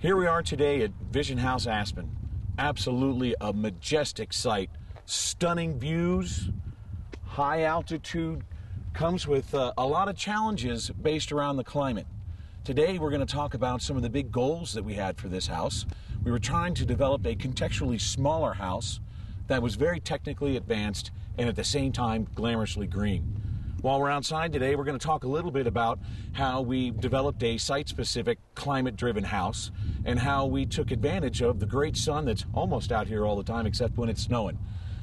Here we are today at Vision House Aspen. Absolutely a majestic site. Stunning views, high altitude, comes with a lot of challenges based around the climate. Today we're going to talk about some of the big goals that we had for this house. We were trying to develop a contextually smaller house that was very technically advanced and at the same time glamorously green. While we're outside today, we're going to talk a little bit about how we developed a site-specific, climate-driven house and how we took advantage of the great sun that's almost out here all the time except when it's snowing.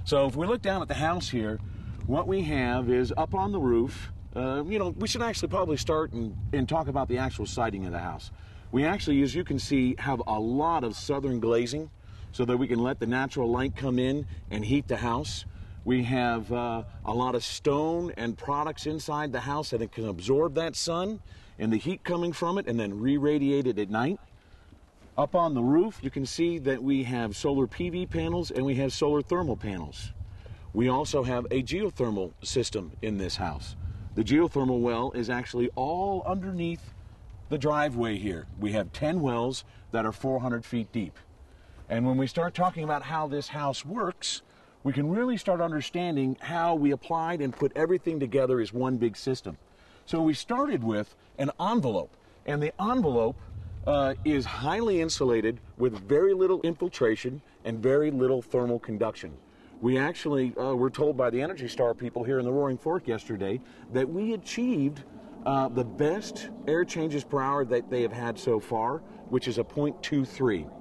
So if we look down at the house here, what we have is up on the roof, we should actually probably start and talk about the actual siding of the house. We actually, as you can see, have a lot of southern glazing so that we can let the natural light come in and heat the house. We have a lot of stone and products inside the house that it can absorb that sun and the heat coming from it and then re-radiate it at night. Up on the roof, you can see that we have solar PV panels and we have solar thermal panels. We also have a geothermal system in this house. The geothermal well is actually all underneath the driveway here. We have 10 wells that are 400 feet deep. And when we start talking about how this house works, we can really start understanding how we applied and put everything together as one big system. So we started with an envelope, and the envelope is highly insulated with very little infiltration and very little thermal conduction. We actually were told by the Energy Star people here in the Roaring Fork yesterday that we achieved the best air changes per hour that they have had so far, which is a 0.23.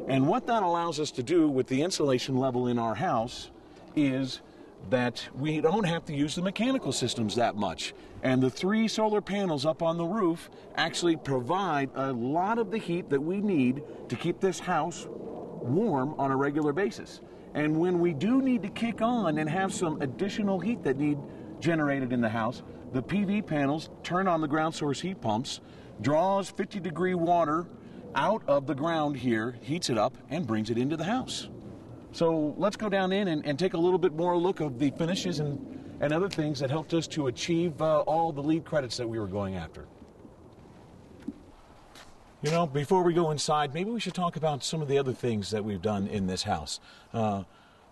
And what that allows us to do with the insulation level in our house is that we don't have to use the mechanical systems that much. And the 3 solar panels up on the roof actually provide a lot of the heat that we need to keep this house warm on a regular basis. And when we do need to kick on and have some additional heat that need generated in the house, the PV panels turn on the ground source heat pumps, draws 50-degree water out of the ground here, heats it up, and brings it into the house. So let's go down in and take a little bit more look of the finishes and other things that helped us to achieve all the LEED credits that we were going after. You know, before we go inside, maybe we should talk about some of the other things that we've done in this house.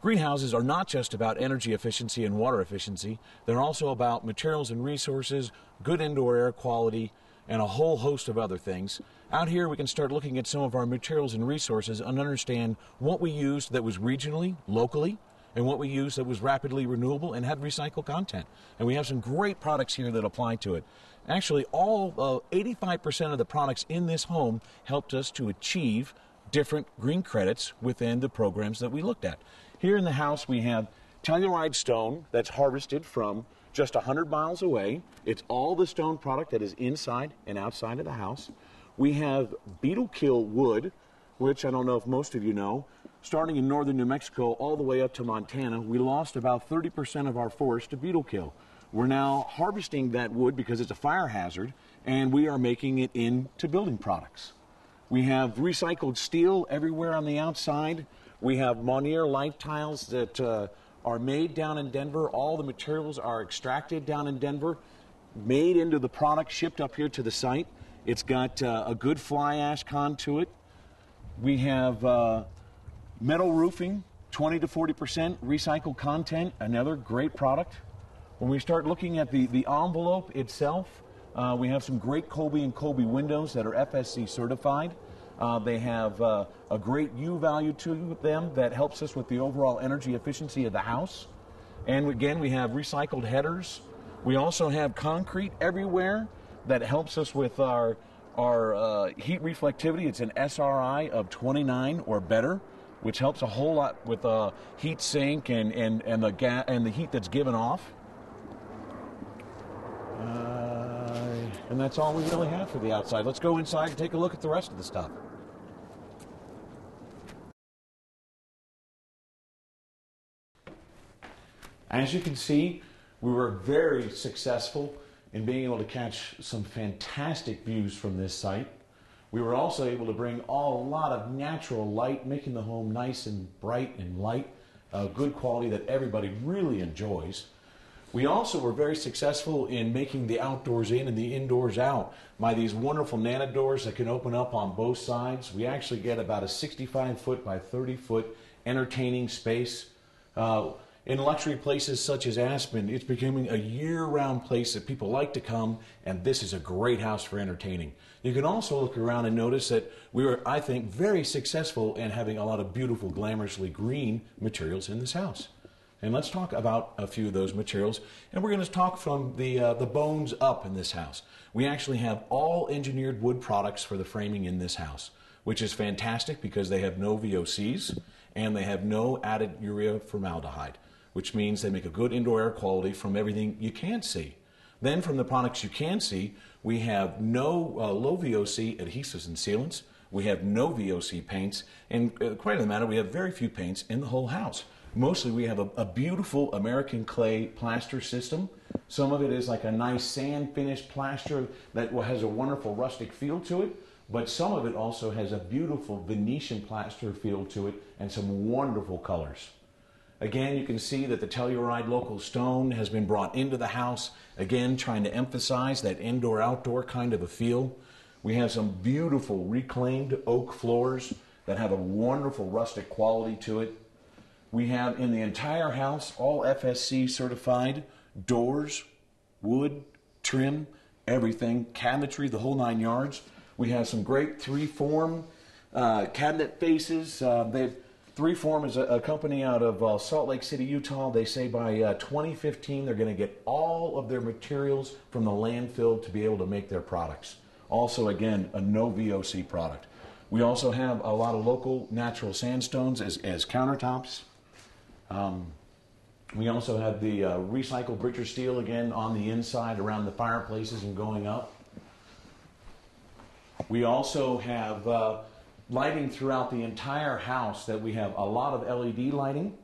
Greenhouses are not just about energy efficiency and water efficiency. They're also about materials and resources, good indoor air quality, and a whole host of other things. Out here we can start looking at some of our materials and resources and understand what we used that was regionally, locally, and what we used that was rapidly renewable and had recycled content. And we have some great products here that apply to it. Actually, all 85% of the products in this home helped us to achieve different green credits within the programs that we looked at. Here in the house we have telluride stone that's harvested from just 100 miles away. It's all the stone product that is inside and outside of the house. We have beetle kill wood, which I don't know if most of you know, starting in northern New Mexico all the way up to Montana. We lost about 30% of our forest to beetle kill. We're now harvesting that wood because it's a fire hazard, and we are making it into building products. We have recycled steel everywhere on the outside. We have Monier light tiles that are made down in Denver. All the materials are extracted down in Denver, made into the product, shipped up here to the site. It's got a good fly ash con to it. We have metal roofing, 20 to 40% recycled content, another great product. When we start looking at the envelope itself, we have some great Colby and Colby windows that are FSC certified. They have a great U value to them that helps us with the overall energy efficiency of the house. And again, we have recycled headers. We also have concrete everywhere that helps us with our heat reflectivity. It's an SRI of 29 or better, which helps a whole lot with heat sink and the heat that's given off. And that's all we really have for the outside. Let's go inside and take a look at the rest of the stuff. As you can see, we were very successful in being able to catch some fantastic views from this site. We were also able to bring a lot of natural light, making the home nice and bright and light, good quality that everybody really enjoys. We also were very successful in making the outdoors in and the indoors out by these wonderful nano doors that can open up on both sides. We actually get about a 65-foot by 30-foot entertaining space. In luxury places such as Aspen, it's becoming a year-round place that people like to come, and this is a great house for entertaining. You can also look around and notice that we were, I think, very successful in having a lot of beautiful, glamorously green materials in this house. And let's talk about a few of those materials, and we're going to talk from the bones up in this house. We actually have all engineered wood products for the framing in this house, which is fantastic because they have no VOCs and they have no added urea formaldehyde, which means they make a good indoor air quality from everything you can't see. Then from the products you can see, we have no low VOC adhesives and sealants. We have no VOC paints, and quite the matter, we have very few paints in the whole house. Mostly we have a beautiful American clay plaster system. Some of it is like a nice sand finished plaster that has a wonderful rustic feel to it, but some of it also has a beautiful Venetian plaster feel to it and some wonderful colors. Again, you can see that the Telluride local stone has been brought into the house, again trying to emphasize that indoor-outdoor kind of a feel. We have some beautiful reclaimed oak floors that have a wonderful rustic quality to it. We have in the entire house all FSC certified doors, wood, trim, everything, cabinetry, the whole 9 yards. We have some great 3form cabinet faces. 3form is a company out of Salt Lake City, Utah. They say by 2015 they're going to get all of their materials from the landfill to be able to make their products. Also, again, a no VOC product. We also have a lot of local natural sandstones as countertops. We also have the recycled Bridger steel again on the inside around the fireplaces and going up. We also have lighting throughout the entire house that we have a lot of LED lighting.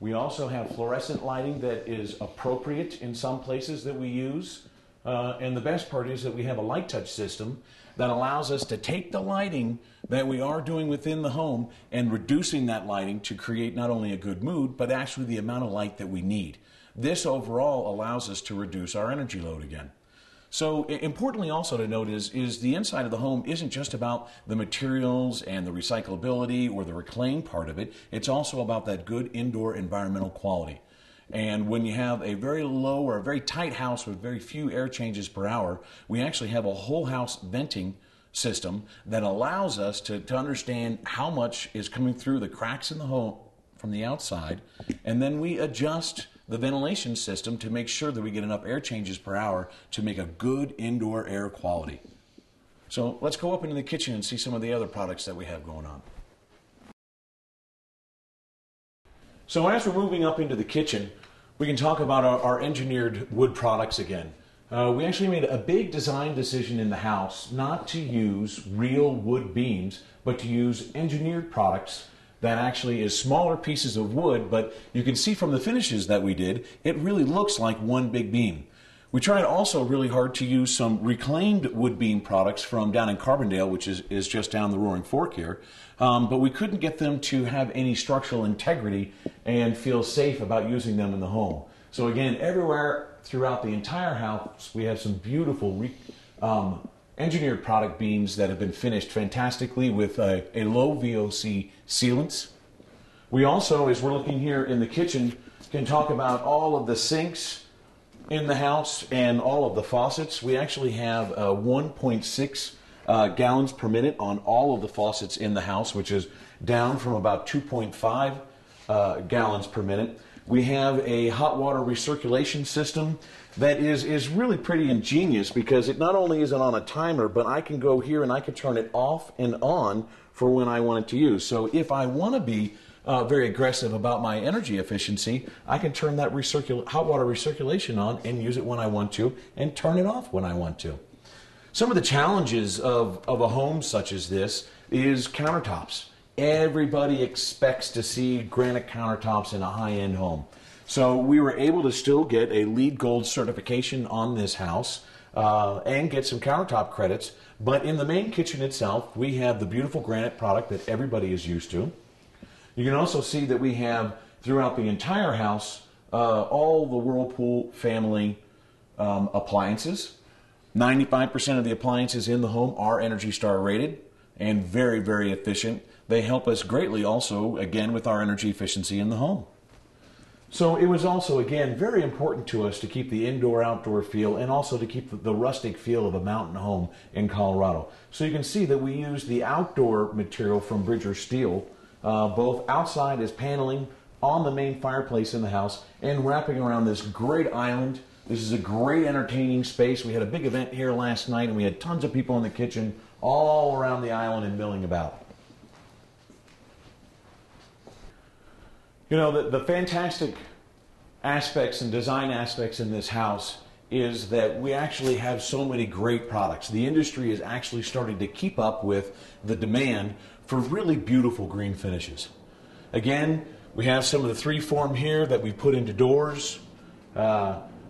We also have fluorescent lighting that is appropriate in some places that we use. And the best part is that we have a light touch system that allows us to take the lighting that we are doing within the home and reducing that lighting to create not only a good mood, but actually the amount of light that we need. This overall allows us to reduce our energy load again. So importantly also to note is the inside of the home isn't just about the materials and the recyclability or the reclaim part of it. It's also about that good indoor environmental quality. And when you have a very low or a very tight house with very few air changes per hour, we actually have a whole house venting system that allows us to understand how much is coming through the cracks in the home from the outside, and then we adjust the ventilation system to make sure that we get enough air changes per hour to make a good indoor air quality. So let's go up into the kitchen and see some of the other products that we have going on. So as we're moving up into the kitchen, we can talk about our engineered wood products again. We actually made a big design decision in the house not to use real wood beams, but to use engineered products that actually is smaller pieces of wood, but you can see from the finishes that we did, it really looks like one big beam. We tried also really hard to use some reclaimed wood beam products from down in Carbondale, which is just down the Roaring Fork here, but we couldn't get them to have any structural integrity and feel safe about using them in the home. So again, everywhere throughout the entire house, we have some beautiful engineered product beams that have been finished fantastically with a low VOC sealants. We also, as we're looking here in the kitchen, can talk about all of the sinks in the house and all of the faucets. We actually have 1.6 gallons per minute on all of the faucets in the house, which is down from about 2.5 gallons per minute. We have a hot water recirculation system that is really pretty ingenious because it not only is it on a timer, but I can go here and I can turn it off and on for when I want it to use. So if I want to be very aggressive about my energy efficiency, I can turn that hot water recirculation on and use it when I want to and turn it off when I want to. Some of the challenges of a home such as this is countertops. Everybody expects to see granite countertops in a high-end home. So we were able to still get a LEED Gold certification on this house and get some countertop credits. But in the main kitchen itself, we have the beautiful granite product that everybody is used to. You can also see that we have throughout the entire house all the Whirlpool family appliances. 95% of the appliances in the home are Energy Star rated and very, very efficient. They help us greatly also, again, with our energy efficiency in the home. So it was also, again, very important to us to keep the indoor-outdoor feel and also to keep the rustic feel of a mountain home in Colorado. So you can see that we use the outdoor material from Bridger Steel, both outside as paneling on the main fireplace in the house and wrapping around this great island. This is a great entertaining space. We had a big event here last night and we had tons of people in the kitchen all around the island and milling about. You know, the fantastic aspects and design aspects in this house is that we actually have so many great products. The industry is actually starting to keep up with the demand for really beautiful green finishes. Again, we have some of the three-form here that we put into doors.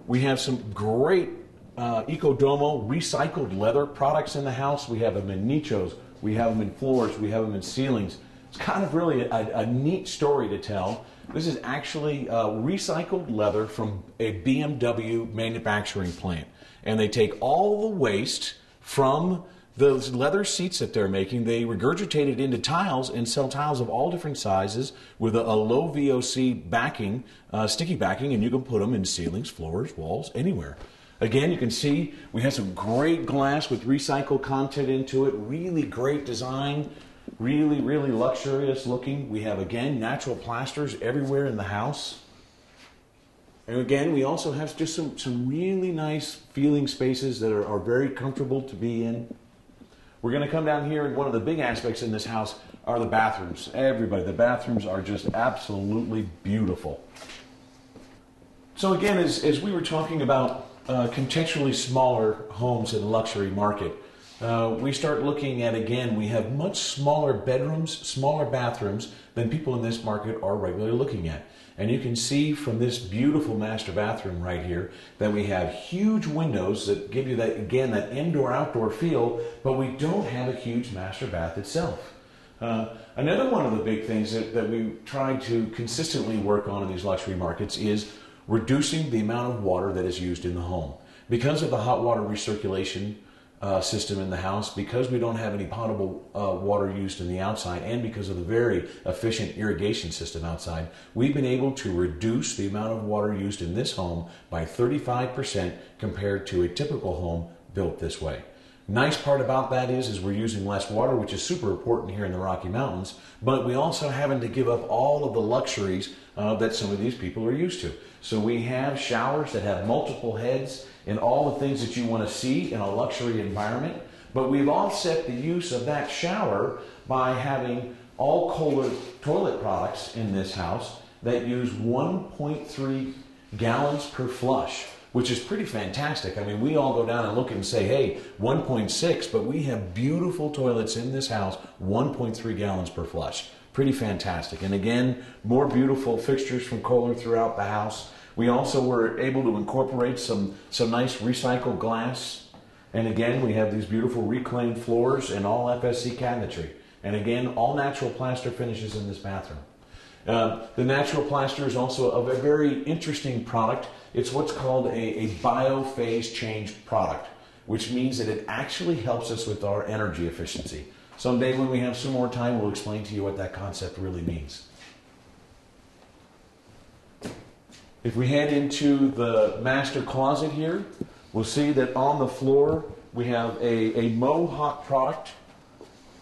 We have some great Ecodomo recycled leather products in the house. We have them in nichos, we have them in floors, we have them in ceilings. It's kind of really a neat story to tell. This is actually recycled leather from a BMW manufacturing plant. And they take all the waste from those leather seats that they're making, they regurgitate it into tiles and sell tiles of all different sizes with a low VOC backing, sticky backing, and you can put them in ceilings, floors, walls, anywhere. Again, you can see we have some great glass with recycled content into it, really great design. Really, really luxurious looking. We have, again, natural plasters everywhere in the house. And again, we also have just some really nice feeling spaces that are very comfortable to be in. We're going to come down here, and one of the big aspects in this house are the bathrooms. Everybody, the bathrooms are just absolutely beautiful. So again, as we were talking about contextually smaller homes in the luxury market, we start looking at, again, we have much smaller bedrooms, smaller bathrooms than people in this market are regularly looking at. And you can see from this beautiful master bathroom right here that we have huge windows that give you that, again, that indoor-outdoor feel, but we don't have a huge master bath itself. Another one of the big things that we try to consistently work on in these luxury markets is reducing the amount of water that is used in the home. Because of the hot water recirculation system in the house, because we don't have any potable water used in the outside, and because of the very efficient irrigation system outside, we've been able to reduce the amount of water used in this home by 35% compared to a typical home built this way. Nice part about that is we're using less water, which is super important here in the Rocky Mountains, but we also haven't to give up all of the luxuries that some of these people are used to. So we have showers that have multiple heads and all the things that you want to see in a luxury environment, but we've offset the use of that shower by having all Kohler toilet products in this house that use 1.3 gallons per flush, which is pretty fantastic. I mean, we all go down and look and say, hey, 1.6, but we have beautiful toilets in this house, 1.3 gallons per flush. Pretty fantastic. And again, more beautiful fixtures from Kohler throughout the house. We also were able to incorporate some nice recycled glass. And again, we have these beautiful reclaimed floors and all FSC cabinetry. And again, all natural plaster finishes in this bathroom. The natural plaster is also a very interesting product. It's what's called a bio-phase change product, which means that it actually helps us with our energy efficiency. Someday when we have some more time, we'll explain to you what that concept really means. If we head into the master closet here, we'll see that on the floor we have a Mohawk product.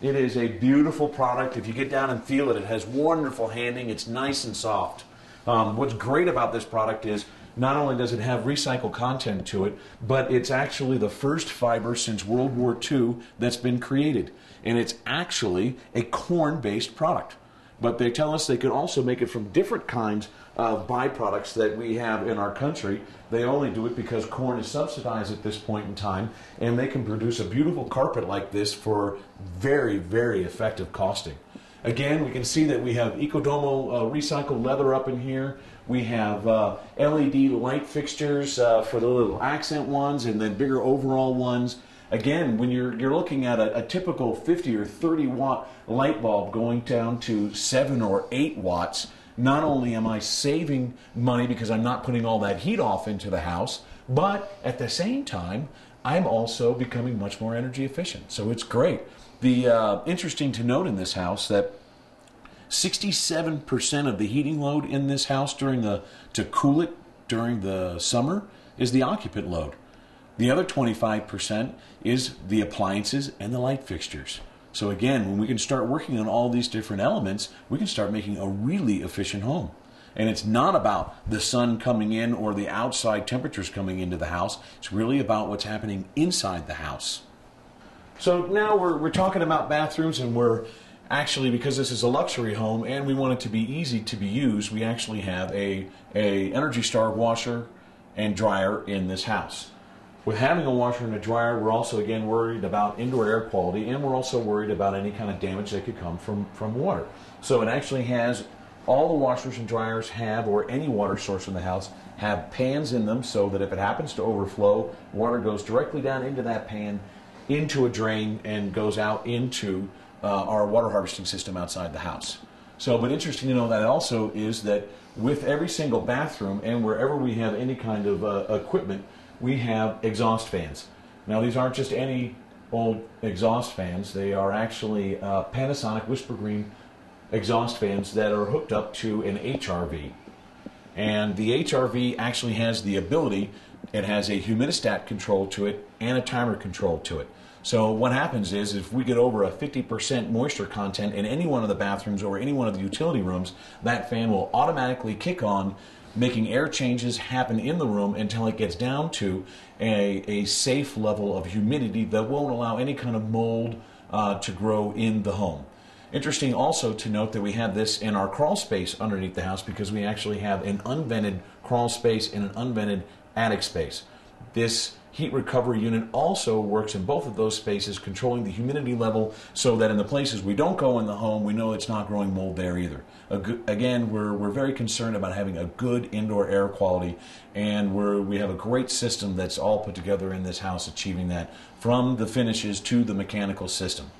It is a beautiful product. If you get down and feel it, it has wonderful handling. It's nice and soft. What's great about this product is not only does it have recycled content to it, but it's actually the first fiber since World War II that's been created. And it's actually a corn-based product. But they tell us they could also make it from different kinds of byproducts that we have in our country. They only do it because corn is subsidized at this point in time, and they can produce a beautiful carpet like this for very, very effective costing. Again, we can see that we have Ecodomo recycled leather up in here. We have LED light fixtures for the little accent ones and then bigger overall ones. Again, when you're looking at a typical 50 or 30 watt light bulb going down to 7 or 8 watts, not only am I saving money because I'm not putting all that heat off into the house, but at the same time, I'm also becoming much more energy efficient. So it's great. The interesting to note in this house that 67% of the heating load in this house to cool it during the summer is the occupant load. The other 25% is the appliances and the light fixtures. So again, when we can start working on all these different elements, we can start making a really efficient home. And it's not about the sun coming in or the outside temperatures coming into the house. It's really about what's happening inside the house. So now we're talking about bathrooms, and we're actually, because this is a luxury home and we want it to be easy to be used, we actually have a Energy Star washer and dryer in this house. With having a washer and a dryer, we're also again worried about indoor air quality, and we're also worried about any kind of damage that could come from water. So it actually has, all the washers and dryers have, or any water source in the house, have pans in them so that if it happens to overflow, water goes directly down into that pan, into a drain, and goes out into our water harvesting system outside the house. So, but interesting to know that also is that with every single bathroom and wherever we have any kind of equipment, we have exhaust fans. Now, these aren't just any old exhaust fans. They are actually Panasonic Whispergreen exhaust fans that are hooked up to an HRV. And the HRV actually has the ability, it has a humidistat control to it and a timer control to it. So what happens is if we get over a 50% moisture content in any one of the bathrooms or any one of the utility rooms, that fan will automatically kick on, making air changes happen in the room until it gets down to a safe level of humidity that won't allow any kind of mold to grow in the home. Interesting also to note that we have this in our crawl space underneath the house, because we actually have an unvented crawl space and an unvented attic space. This heat recovery unit also works in both of those spaces, controlling the humidity level so that in the places we don't go in the home, we know it's not growing mold there either. Again, we're very concerned about having a good indoor air quality, and we have a great system that's all put together in this house, achieving that from the finishes to the mechanical system.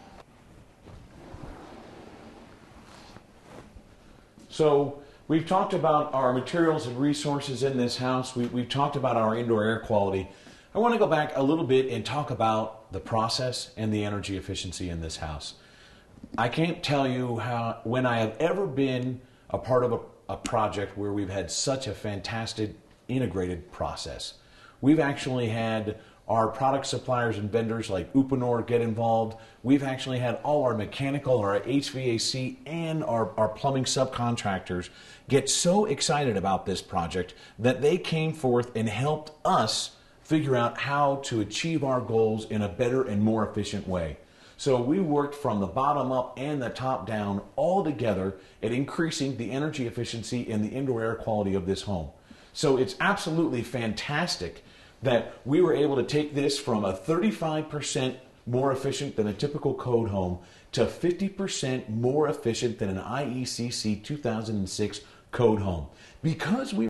So we've talked about our materials and resources in this house. We've talked about our indoor air quality. I want to go back a little bit and talk about the process and the energy efficiency in this house. I can't tell you when I have ever been a part of a project where we've had such a fantastic integrated process. We've actually had our product suppliers and vendors like Uponor get involved. We've actually had all our mechanical, our HVAC, and our plumbing subcontractors get so excited about this project that they came forth and helped us figure out how to achieve our goals in a better and more efficient way. So we worked from the bottom up and the top down all together at increasing the energy efficiency and the indoor air quality of this home. So it's absolutely fantastic that we were able to take this from a 35% more efficient than a typical code home to 50% more efficient than an IECC 2006 code home. Because we